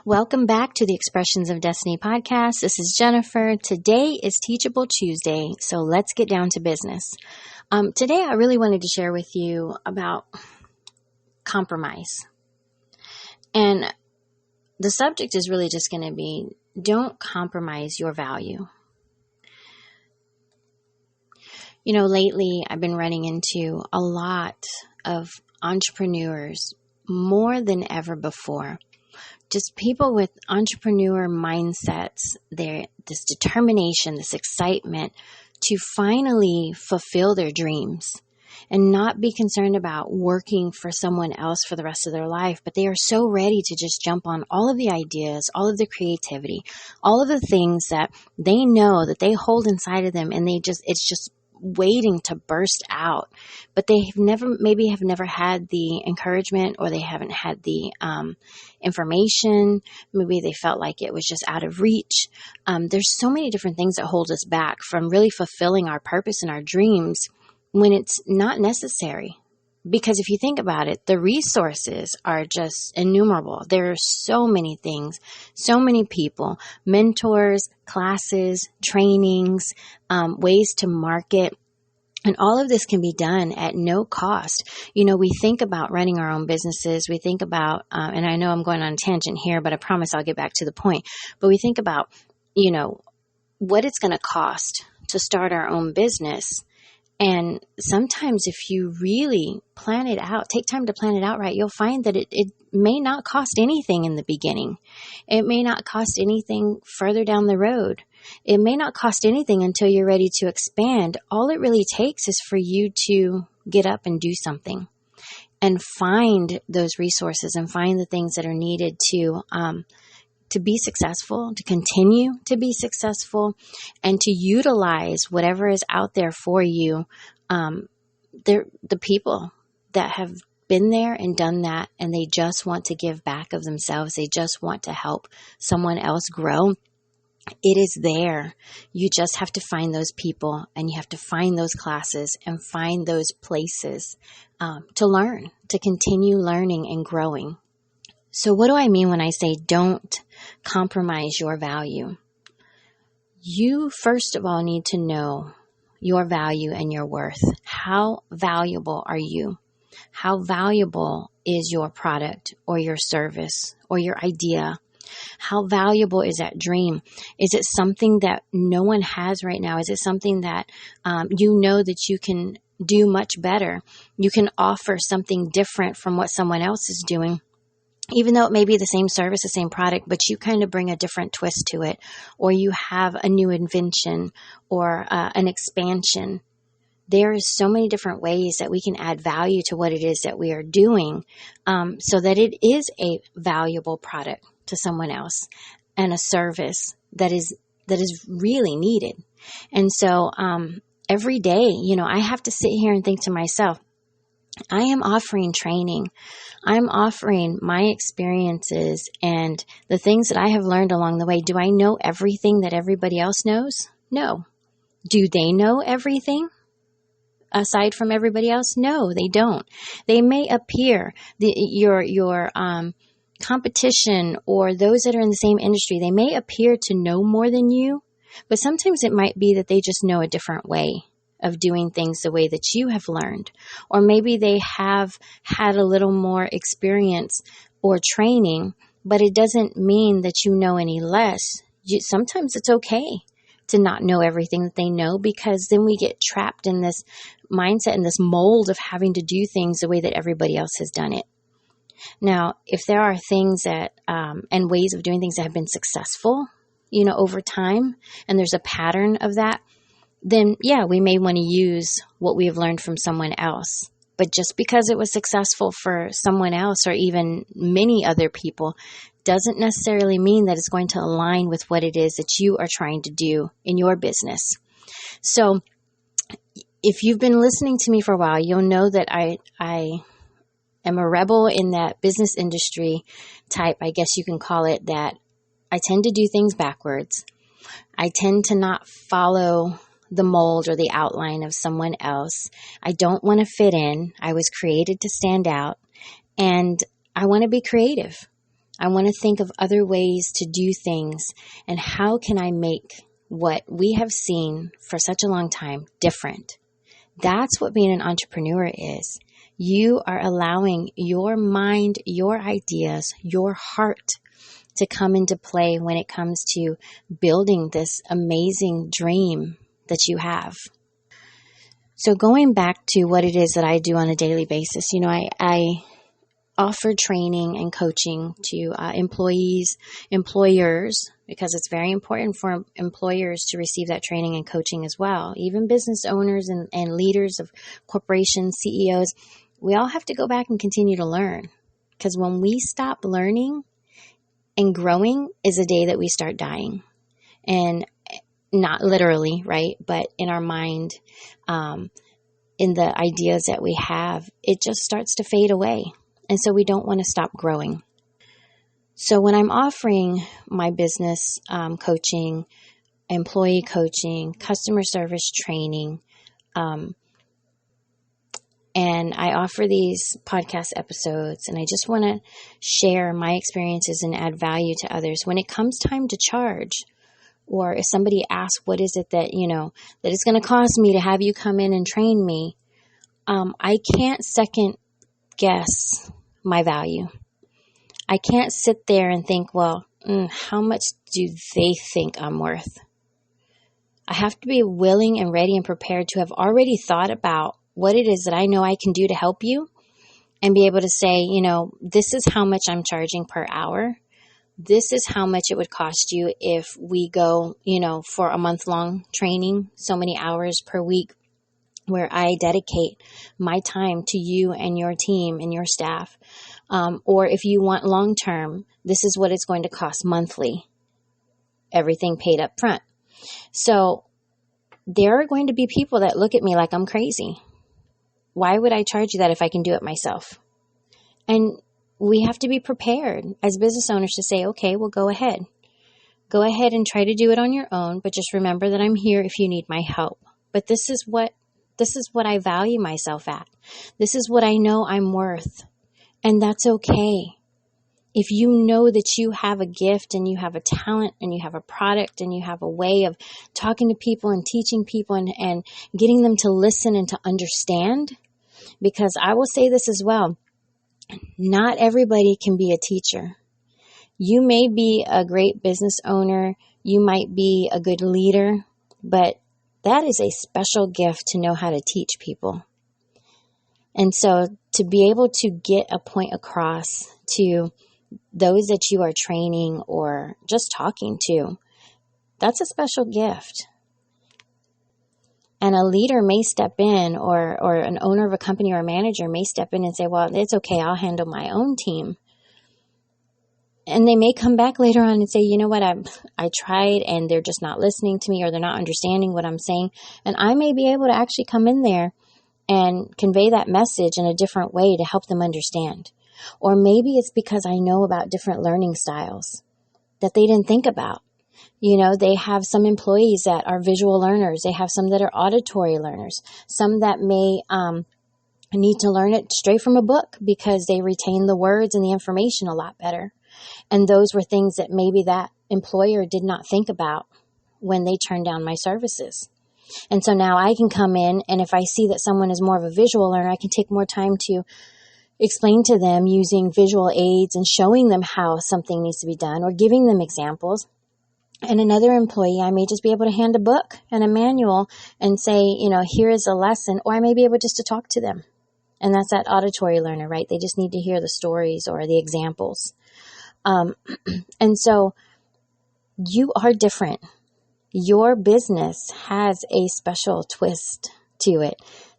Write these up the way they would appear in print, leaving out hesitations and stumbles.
Welcome back to the Expressions of Destiny podcast. This is Jennifer. Today is Teachable Tuesday, so let's get down to business. Today I really wanted to share with you about compromise. And the subject is really just going to be, don't compromise your value. You know, lately I've been running into a lot of entrepreneurs more than ever before. Just people with entrepreneur mindsets, this determination, this excitement to finally fulfill their dreams and not be concerned about working for someone else for the rest of their life, but they are so ready to just jump on all of the ideas, all of the creativity, all of the things that they know that they hold inside of them, and it's just waiting to burst out, but they have never had the encouragement, or they haven't had the information. Maybe they felt like it was just out of reach. There's so many different things that hold us back from really fulfilling our purpose and our dreams when it's not necessary. Because if you think about it, the resources are just innumerable. There are so many things, so many people, mentors, classes, trainings, ways to market. And all of this can be done at no cost. You know, we think about running our own businesses. We think about, and I know I'm going on a tangent here, but I promise I'll get back to the point. But we think about, you know, what it's going to cost to start our own business. And sometimes if you really plan it out, take time to plan it out right, you'll find that it may not cost anything in the beginning. It may not cost anything further down the road. It may not cost anything until you're ready to expand. All it really takes is for you to get up and do something and find those resources and find the things that are needed to be successful, to continue to be successful, and to utilize whatever is out there for you. They're the people that have been there and done that, and they just want to give back of themselves. They just want to help someone else grow. It is there. You just have to find those people, and you have to find those classes and find those places to learn, to continue learning and growing. So what do I mean when I say don't compromise your value? You, first of all, need to know your value and your worth. How valuable are you? How valuable is your product or your service or your idea? How valuable is that dream? Is it something that no one has right now? Is it something that you know that you can do much better? You can offer something different from what someone else is doing. Even though it may be the same service, the same product, but you kind of bring a different twist to it, or you have a new invention or an expansion. There is so many different ways that we can add value to what it is that we are doing, so that it is a valuable product to someone else and a service that is really needed. And so every day, you know, I have to sit here and think to myself, I am offering training. I'm offering my experiences and the things that I have learned along the way. Do I know everything that everybody else knows? No. Do they know everything aside from everybody else? No, they don't. They may appear, your competition or those that are in the same industry, they may appear to know more than you, but sometimes it might be that they just know a different way of doing things the way that you have learned. Or maybe they have had a little more experience or training, but it doesn't mean that you know any less. Sometimes it's okay to not know everything that they know, because then we get trapped in this mindset and this mold of having to do things the way that everybody else has done it. Now, if there are things that, and ways of doing things that have been successful, you know, over time, and there's a pattern of that, then yeah, we may want to use what we have learned from someone else. But just because it was successful for someone else or even many other people doesn't necessarily mean that it's going to align with what it is that you are trying to do in your business. So if you've been listening to me for a while, you'll know that I am a rebel in that business industry type, I guess you can call it, that I tend to do things backwards. I tend to not follow the mold or the outline of someone else. I don't want to fit in. I was created to stand out, and I want to be creative. I want to think of other ways to do things, and how can I make what we have seen for such a long time different? That's what being an entrepreneur is. You are allowing your mind, your ideas, your heart to come into play when it comes to building this amazing dream that you have. So going back to what it is that I do on a daily basis, I offer training and coaching to employees, employers, because it's very important for employers to receive that training and coaching as well. Even business owners and leaders of corporations, CEOs, we all have to go back and continue to learn. Because when we stop learning and growing is a day that we start dying. And not literally, right? But in our mind, in the ideas that we have, it just starts to fade away. And so we don't want to stop growing. So when I'm offering my business coaching, employee coaching, customer service training, and I offer these podcast episodes, and I just want to share my experiences and add value to others. When it comes time to charge, or if somebody asks, what is it that, that it's going to cost me to have you come in and train me? I can't second guess my value. I can't sit there and think, well, how much do they think I'm worth? I have to be willing and ready and prepared to have already thought about what it is that I know I can do to help you, and be able to say, this is how much I'm charging per hour. This is how much it would cost you if we go, for a month-long training, so many hours per week, where I dedicate my time to you and your team and your staff. Or if you want long-term, this is what it's going to cost monthly. Everything paid up front. So there are going to be people that look at me like I'm crazy. Why would I charge you that if I can do it myself? And we have to be prepared as business owners to say, okay, well, go ahead. Go ahead and try to do it on your own, but just remember that I'm here if you need my help. But this is what I value myself at. This is what I know I'm worth. And that's okay. If you know that you have a gift and you have a talent and you have a product and you have a way of talking to people and teaching people and getting them to listen and to understand, because I will say this as well, not everybody can be a teacher. You may be a great business owner, you might be a good leader, but that is a special gift to know how to teach people. And so to be able to get a point across to those that you are training or just talking to, that's a special gift. And a leader may step in, or an owner of a company or a manager may step in and say, well, it's okay, I'll handle my own team. And they may come back later on and say, you know what, I tried and they're just not listening to me, or they're not understanding what I'm saying. And I may be able to actually come in there and convey that message in a different way to help them understand. Or maybe it's because I know about different learning styles that they didn't think about. They have some employees that are visual learners. They have some that are auditory learners. Some that may need to learn it straight from a book because they retain the words and the information a lot better. And those were things that maybe that employer did not think about when they turned down my services. And so now I can come in, and if I see that someone is more of a visual learner, I can take more time to explain to them using visual aids and showing them how something needs to be done, or giving them examples. And another employee, I may just be able to hand a book and a manual and say, here is a lesson, or I may be able just to talk to them. And that's that auditory learner, right? They just need to hear the stories or the examples. And so you are different. Your business has a special twist to it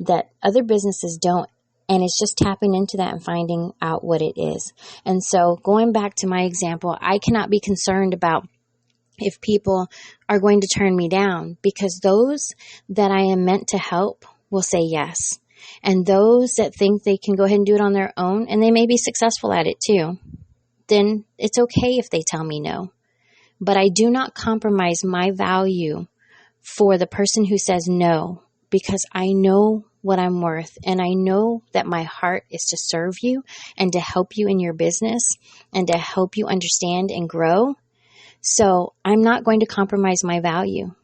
that other businesses don't. And it's just tapping into that and finding out what it is. And so going back to my example, I cannot be concerned about if people are going to turn me down, because those that I am meant to help will say yes. And those that think they can go ahead and do it on their own, and they may be successful at it too, then it's okay if they tell me no. But I do not compromise my value for the person who says no, because I know what I'm worth. And I know that my heart is to serve you and to help you in your business and to help you understand and grow. So I'm not going to compromise my value.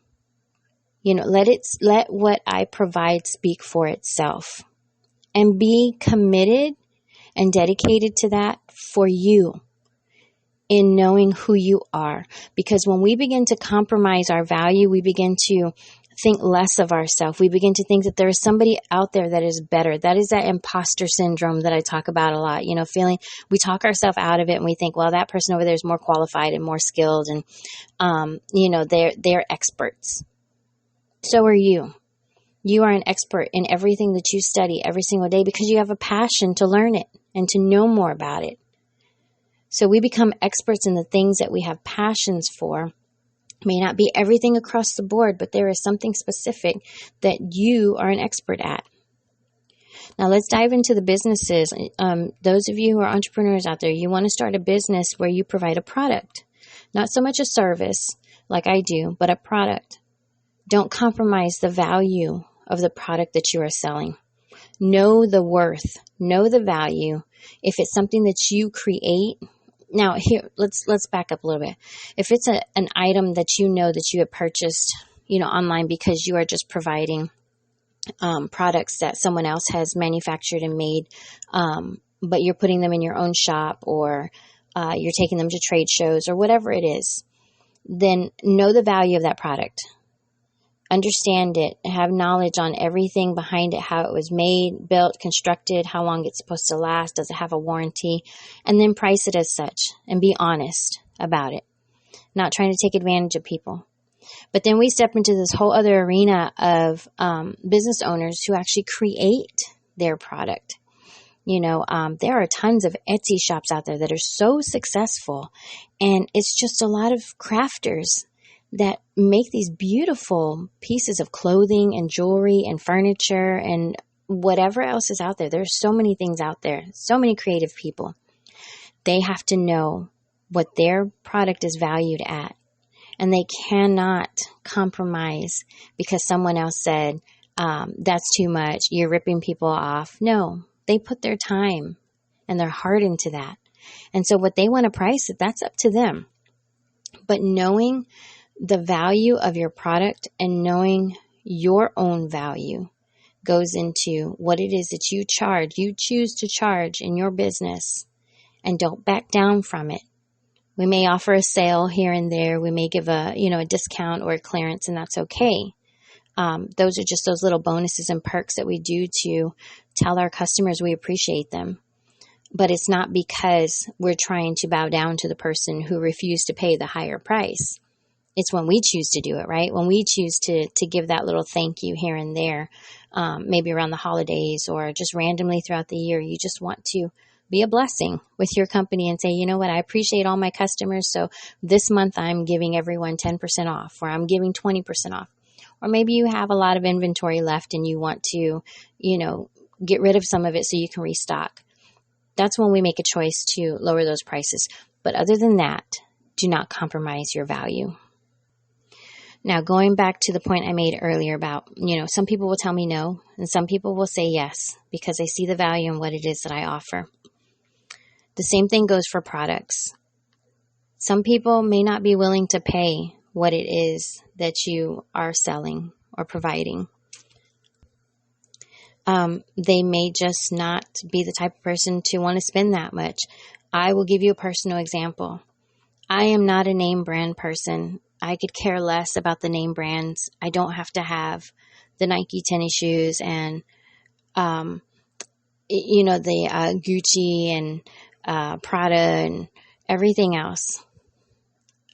Let what I provide speak for itself, and be committed and dedicated to that for you in knowing who you are. Because when we begin to compromise our value, we begin to think less of ourselves. We begin to think that there is somebody out there that is better. That is that imposter syndrome that I talk about a lot, feeling we talk ourselves out of it and we think, well, that person over there is more qualified and more skilled and, they're experts. So are you. You are an expert in everything that you study every single day because you have a passion to learn it and to know more about it. So we become experts in the things that we have passions for. May not be everything across the board, but there is something specific that you are an expert at. Now let's dive into the businesses. Those of you who are entrepreneurs out there, you want to start a business where you provide a product, not so much a service like I do, but a product. Don't compromise the value of the product that you are selling. Know the worth, know the value. If it's something that you create, now here, let's back up a little bit. If it's an item that that you have purchased, online because you are just providing products that someone else has manufactured and made, but you're putting them in your own shop, or you're taking them to trade shows or whatever it is, then know the value of that product. Understand it, have knowledge on everything behind it, how it was made, built, constructed, how long it's supposed to last, does it have a warranty, and then price it as such and be honest about it. Not trying to take advantage of people. But then we step into this whole other arena of business owners who actually create their product. There are tons of Etsy shops out there that are so successful, and it's just a lot of crafters that make these beautiful pieces of clothing and jewelry and furniture and whatever else is out there. There's so many things out there, so many creative people. They have to know what their product is valued at, and they cannot compromise because someone else said, that's too much, you're ripping people off. No, they put their time and their heart into that. And so what they want to price it, that's up to them. But knowing the value of your product and knowing your own value goes into what it is that you choose to charge in your business, and don't back down from it. We may offer a sale here and there. We may give a discount or a clearance, and that's okay. Those are just those little bonuses and perks that we do to tell our customers we appreciate them. But it's not because we're trying to bow down to the person who refused to pay the higher price. It's when we choose to do it, right? When we choose to give that little thank you here and there, maybe around the holidays or just randomly throughout the year. You just want to be a blessing with your company and say, you know what, I appreciate all my customers, so this month I'm giving everyone 10% off, or I'm giving 20% off. Or maybe you have a lot of inventory left and you want to, get rid of some of it so you can restock. That's when we make a choice to lower those prices. But other than that, do not compromise your value. Now, going back to the point I made earlier about, some people will tell me no, and some people will say yes, because they see the value in what it is that I offer. The same thing goes for products. Some people may not be willing to pay what it is that you are selling or providing. They may just not be the type of person to want to spend that much. I will give you a personal example. I am not a name brand person. I could care less about the name brands. I don't have to have the Nike tennis shoes and, the Gucci and Prada and everything else.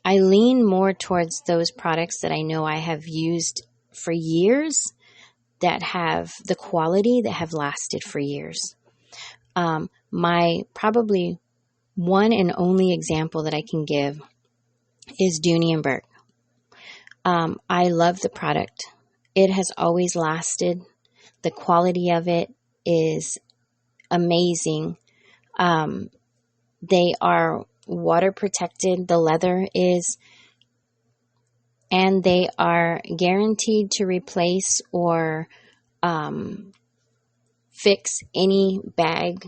I lean more towards those products that I know I have used for years, that have the quality that have lasted for years. My probably one and only example that I can give is Dooney & Bourke. I love the product. It has always lasted. The quality of it is amazing. They are water protected. The leather is, and they are guaranteed to replace or fix any bag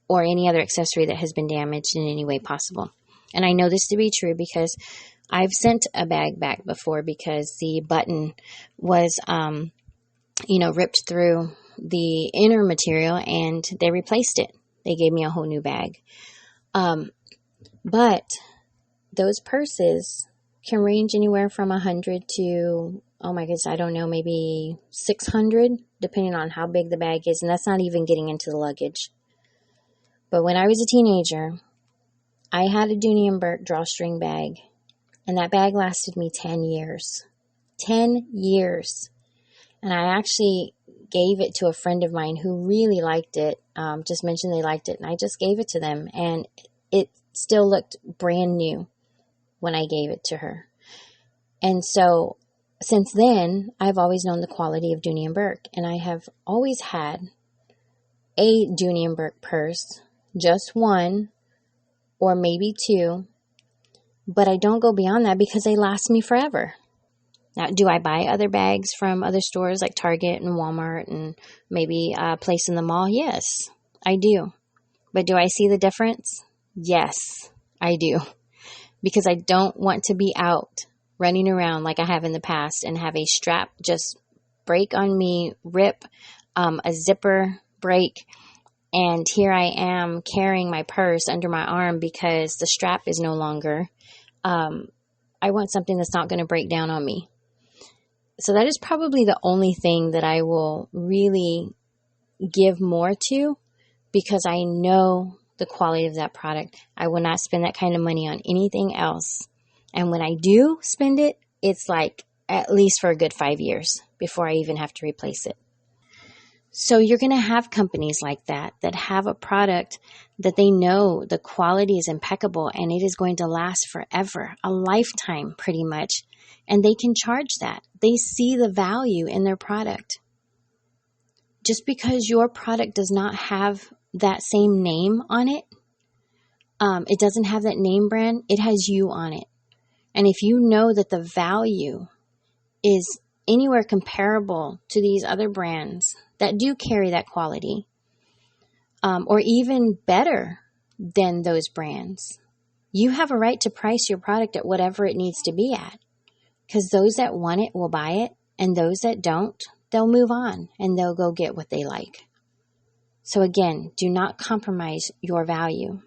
or any other accessory that has been damaged in any way possible. And I know this to be true because I've sent a bag back before because the button was, ripped through the inner material and they replaced it. They gave me a whole new bag. But those purses can range anywhere from 100 to, oh my goodness, I don't know, maybe 600, depending on how big the bag is. And that's not even getting into the luggage. But when I was a teenager, I had a Dooney & Bourke drawstring bag. And that bag lasted me 10 years. 10 years. And I actually gave it to a friend of mine who really liked it. Just mentioned they liked it. And I just gave it to them. And it still looked brand new when I gave it to her. And so since then, I've always known the quality of Dooney & Bourke. And I have always had a Dooney & Bourke purse, just one or maybe two. But I don't go beyond that because they last me forever. Now, do I buy other bags from other stores like Target and Walmart and maybe a place in the mall? Yes, I do. But do I see the difference? Yes, I do. Because I don't want to be out running around like I have in the past and have a strap just break on me, rip, a zipper break, and here I am carrying my purse under my arm because the strap is no longer. I want something that's not going to break down on me. So that is probably the only thing that I will really give more to because I know the quality of that product. I will not spend that kind of money on anything else. And when I do spend it, it's like at least for a good 5 years before I even have to replace it. So you're going to have companies like that have a product that they know the quality is impeccable and it is going to last forever, a lifetime pretty much. And they can charge that. They see the value in their product. Just because your product does not have that same name on it, it doesn't have that name brand, it has you on it. And if you know that the value is anywhere comparable to these other brands that do carry that quality, or even better than those brands, you have a right to price your product at whatever it needs to be at. Because those that want it will buy it, and those that don't, they'll move on and they'll go get what they like. So again, do not compromise your value.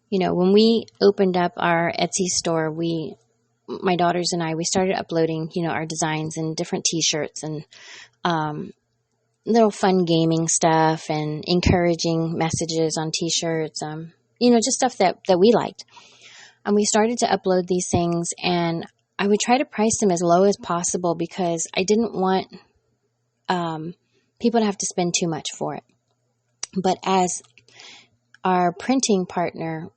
You know, when we opened up our Etsy store, my daughters and I, we started uploading, our designs and different t-shirts and little fun gaming stuff and encouraging messages on t-shirts, just stuff that we liked. And we started to upload these things, and I would try to price them as low as possible because I didn't want people to have to spend too much for it. But as our printing partner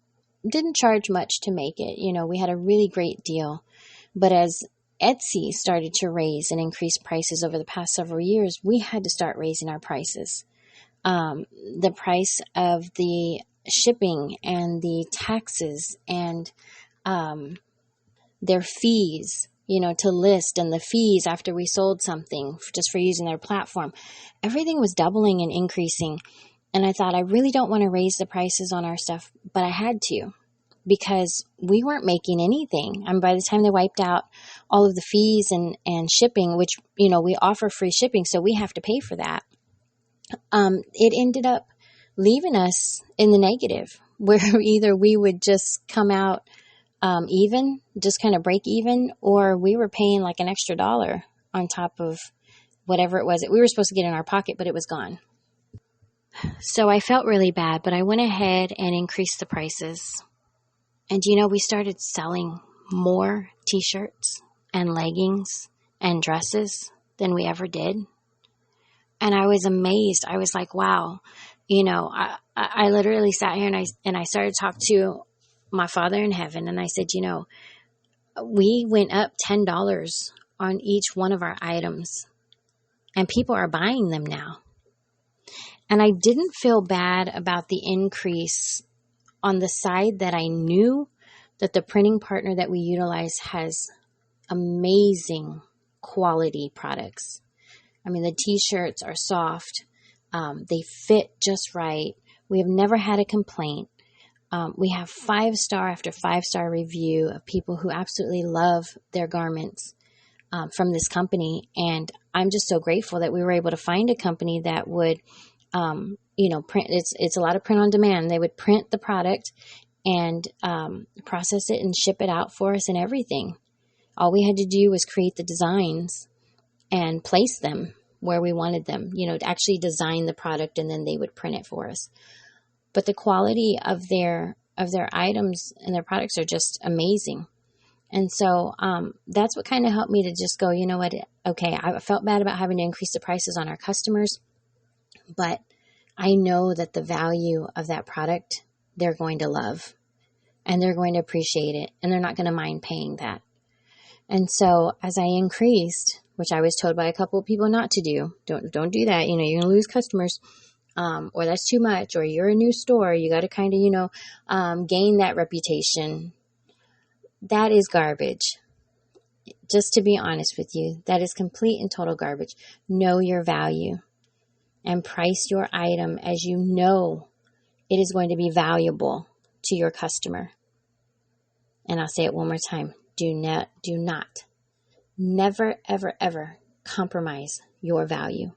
didn't charge much to make it, we had a really great deal. But as Etsy started to raise and increase prices over the past several years, we had to start raising our prices. The price of the shipping and the taxes and their fees, to list, and the fees after we sold something just for using their platform. Everything was doubling and increasing. And I thought, I really don't want to raise the prices on our stuff, but I had to because we weren't making anything. And by the time they wiped out all of the fees and shipping, which, we offer free shipping, so we have to pay for that. It ended up leaving us in the negative where either we would just come out even, just kind of break even, or we were paying like an extra $1 on top of whatever it was that we were supposed to get in our pocket, but it was gone. So I felt really bad, but I went ahead and increased the prices. And we started selling more t-shirts and leggings and dresses than we ever did. And I was amazed. I was like, wow, I literally sat here and I started to talk to my Father in heaven. And I said, we went up $10 on each one of our items and people are buying them now. And I didn't feel bad about the increase on the side that I knew that the printing partner that we utilize has amazing quality products. I mean, the t-shirts are soft. They fit just right. We have never had a complaint. We have 5-star after 5-star review of people who absolutely love their garments from this company. And I'm just so grateful that we were able to find a company that would, print. It's a lot of print on demand. They would print the product and process it and ship it out for us and everything. All we had to do was create the designs and place them where we wanted them, to actually design the product, and then they would print it for us. But the quality of their items and their products are just amazing. And so that's what kind of helped me to just go, you know what, okay, I felt bad about having to increase the prices on our customers, but I know that the value of that product, they're going to love, and they're going to appreciate it, and they're not going to mind paying that. And so as I increased, which I was told by a couple of people not to do, don't do that, you're going to lose customers. Or that's too much, or you're a new store, you got to kind of, gain that reputation. That is garbage. Just to be honest with you, that is complete and total garbage. Know your value and price your item as you know it is going to be valuable to your customer. And I'll say it one more time. Do not, never, ever, ever compromise your value.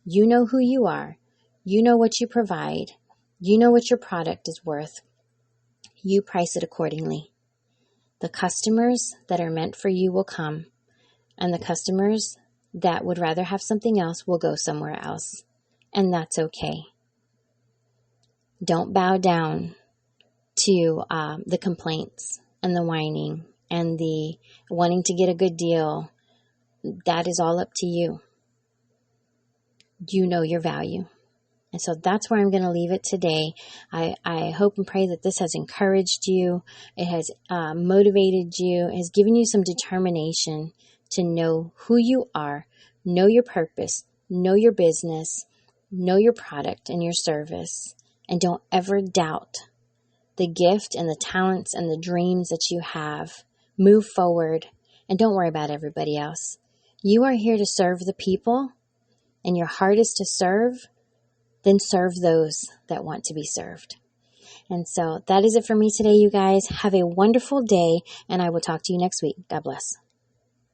You know who you are. You know what you provide. You know what your product is worth. You price it accordingly. The customers that are meant for you will come, and the customers that would rather have something else will go somewhere else, and that's okay. Don't bow down to the complaints and the whining and the wanting to get a good deal. That is all up to you. You know your value. And so that's where I'm going to leave it today. I hope and pray that this has encouraged you. It has motivated you. It has given you some determination to know who you are, know your purpose, know your business, know your product and your service, and don't ever doubt the gift and the talents and the dreams that you have. Move forward and don't worry about everybody else. You are here to serve the people, and your heart is to serve. Then serve those that want to be served. And so that is it for me today, you guys. Have a wonderful day, and I will talk to you next week. God bless.